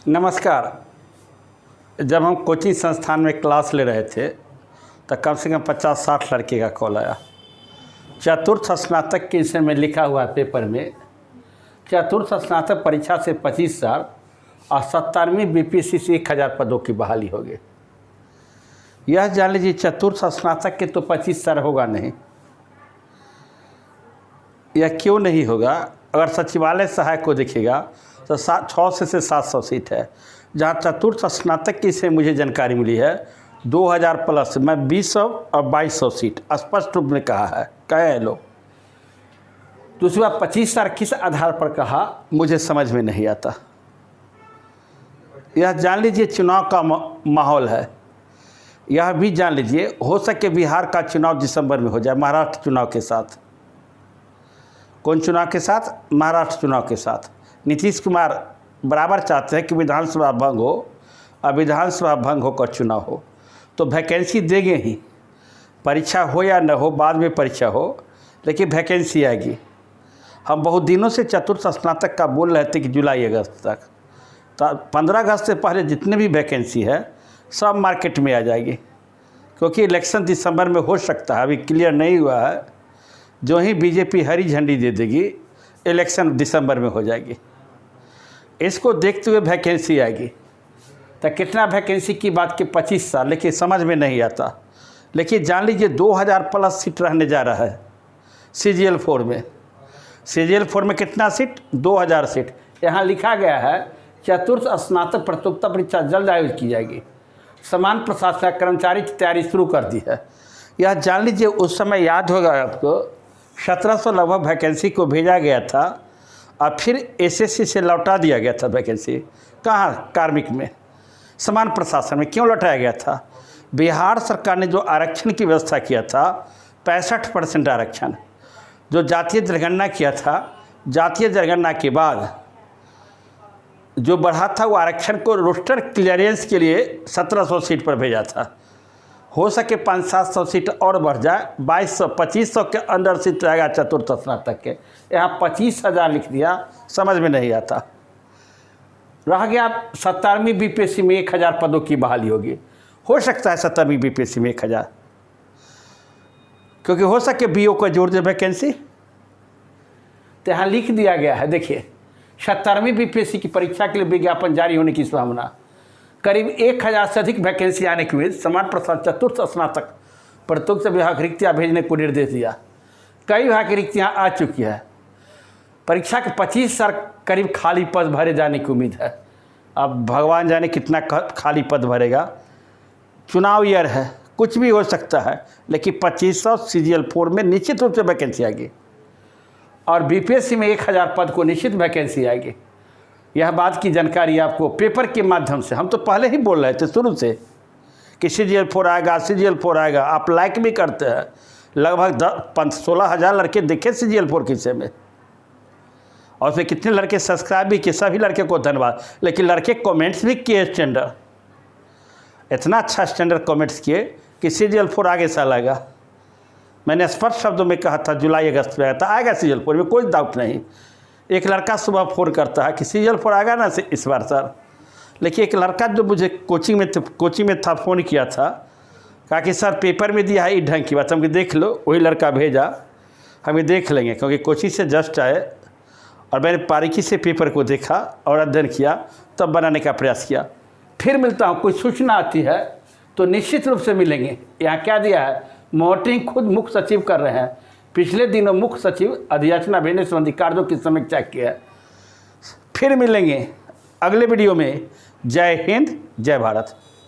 नमस्कार। जब हम कोचिंग संस्थान में क्लास ले रहे थे तो कम से कम 50-60 लड़के का कॉल आया। चतुर्थ स्नातक के विषय में लिखा हुआ है पेपर में, चतुर्थ स्नातक परीक्षा से 25 साल और 17वीं बीपीएससी से 1000 पदों की बहाली होगी। यह जान लीजिए चतुर्थ स्नातक के तो 25 साल होगा नहीं। यह क्यों नहीं होगा? अगर सचिवालय सहायक को देखिएगा तो 600 से 700 सीट है। जहाँ चतुर्थ स्नातक की से मुझे जानकारी मिली है 2000 प्लस में 2000 और 2200 सीट स्पष्ट रूप में कहा है। कहे हैं लोग। दूसरी बात 25 साल किस आधार पर कहा मुझे समझ में नहीं आता। यह जान लीजिए चुनाव का माहौल है। यह भी जान लीजिए हो सके बिहार का चुनाव दिसंबर में हो जाए महाराष्ट्र चुनाव के साथ। कौन चुनाव के साथ? महाराष्ट्र चुनाव के साथ। नीतीश कुमार बराबर चाहते हैं कि विधानसभा भंग हो और विधानसभा भंग होकर चुनाव हो, तो वैकेंसी देंगे ही। परीक्षा हो या न हो, बाद में परीक्षा हो, लेकिन वैकेंसी आएगी। हम बहुत दिनों से चतुर्थ स्नातक का बोल रहे थे कि जुलाई अगस्त तक, तो 15 अगस्त से पहले जितने भी वैकेंसी है सब मार्केट में आ जाएगी, क्योंकि इलेक्शन दिसंबर में हो सकता है। अभी क्लियर नहीं हुआ है। जो ही बीजेपी हरी झंडी दे देगी इलेक्शन दिसंबर में हो जाएगी। इसको देखते हुए वैकेंसी आएगी। तो कितना वैकेंसी की बात की 25 साल, लेकिन समझ में नहीं आता। लेकिन जान लीजिए 2000 प्लस सीट रहने जा रहा है CGL 4 में। CGL 4 में कितना सीट? 2000 सीट। यहाँ लिखा गया है चतुर्थ स्नातक प्रतियोगिता परीक्षा जल्द आयोजित की जाएगी। समान प्रशासनिक कर्मचारी की तैयारी शुरू कर दी है। यह जान लीजिए उस समय याद होगा आपको 1700 लगभग वैकेंसी को भेजा गया था और फिर SSC से लौटा दिया गया था वैकेंसी। कहाँ? कार्मिक में, समान प्रशासन में। क्यों लौटाया गया था? बिहार सरकार ने जो आरक्षण की व्यवस्था किया था 65% आरक्षण, जो जातीय जनगणना किया था, जातीय जनगणना के बाद जो बढ़ा था वो आरक्षण को रोस्टर क्लियरेंस के लिए 1700 सीट पर भेजा था। हो सके 500-700 सीट और बढ़ जाए, 2200-2500 के अंदर सीट रहेगा चतुर्थ स्नातक के। यहाँ 25,000 लिख दिया, समझ में नहीं आता। रह गया 17वीं बीपीएससी में 1000 पदों की बहाली होगी। हो सकता है 17वीं बीपीएससी में 1000, क्योंकि हो सके BO को जोड़ दे वैकेंसी। तो यहाँ लिख दिया गया है, देखिए 17वीं बीपीएससी की परीक्षा के लिए विज्ञापन जारी होने की संभावना। करीब 1000 से अधिक वैकेंसी आने के बाद समान प्रशासन चतुर्थ स्नातक प्रतियोगिता विभाग रिक्तियाँ भेजने को निर्देश दिया। कई विभाग की रिक्तियाँ आ चुकी है। परीक्षा के 25 साल करीब खाली पद भरे जाने की उम्मीद है। अब भगवान जाने कितना खाली पद भरेगा। चुनाव ईयर है, कुछ भी हो सकता है, लेकिन 2500 CGL 4 में निश्चित रूप से वैकेंसी आएगी और बीपीएससी में 1000 पद को निश्चित वैकेंसी आएगी। यह बात की जानकारी आपको पेपर के माध्यम से, हम तो पहले ही बोल रहे थे शुरू से कि CGL 4 आएगा, CGL 4 आएगा। आप लाइक भी करते हैं। लगभग 16,000 लड़के देखे CGL 4 के विषय में, और उसमें कितने लड़के सब्सक्राइब भी किए। सभी लड़के को धन्यवाद। लेकिन लड़के कमेंट्स भी किए स्टैंडर्ड, इतना अच्छा स्टैंडर्ड कमेंट्स किए कि CGL 4 आगे साल आएगा। मैंने स्पष्ट शब्दों में कहा था जुलाई अगस्त में आएगा CGL 4 में, कोई डाउट नहीं। एक लड़का सुबह फ़ोन करता है कि CGL 4 आएगा ना इस बार सर। लेकिन एक लड़का जो मुझे कोचिंग में था फ़ोन किया था, कहा कि सर पेपर में दिया है, इस ढंग की बात। हमको देख लो, वही लड़का भेजा, हमें देख लेंगे, क्योंकि कोचिंग से जस्ट आए और मैंने बारीकी से पेपर को देखा और अध्ययन किया, तब बनाने का प्रयास किया। फिर मिलता हूँ, कोई सूचना आती है तो निश्चित रूप से मिलेंगे। यहाँ क्या दिया है? मॉनिटरिंग खुद मुख्य सचिव कर रहे हैं। पिछले दिनों मुख्य सचिव अधियाचना भेजने संबंधी कार्यों की समीक्षा की है। फिर मिलेंगे अगले वीडियो में। जय हिंद, जय भारत।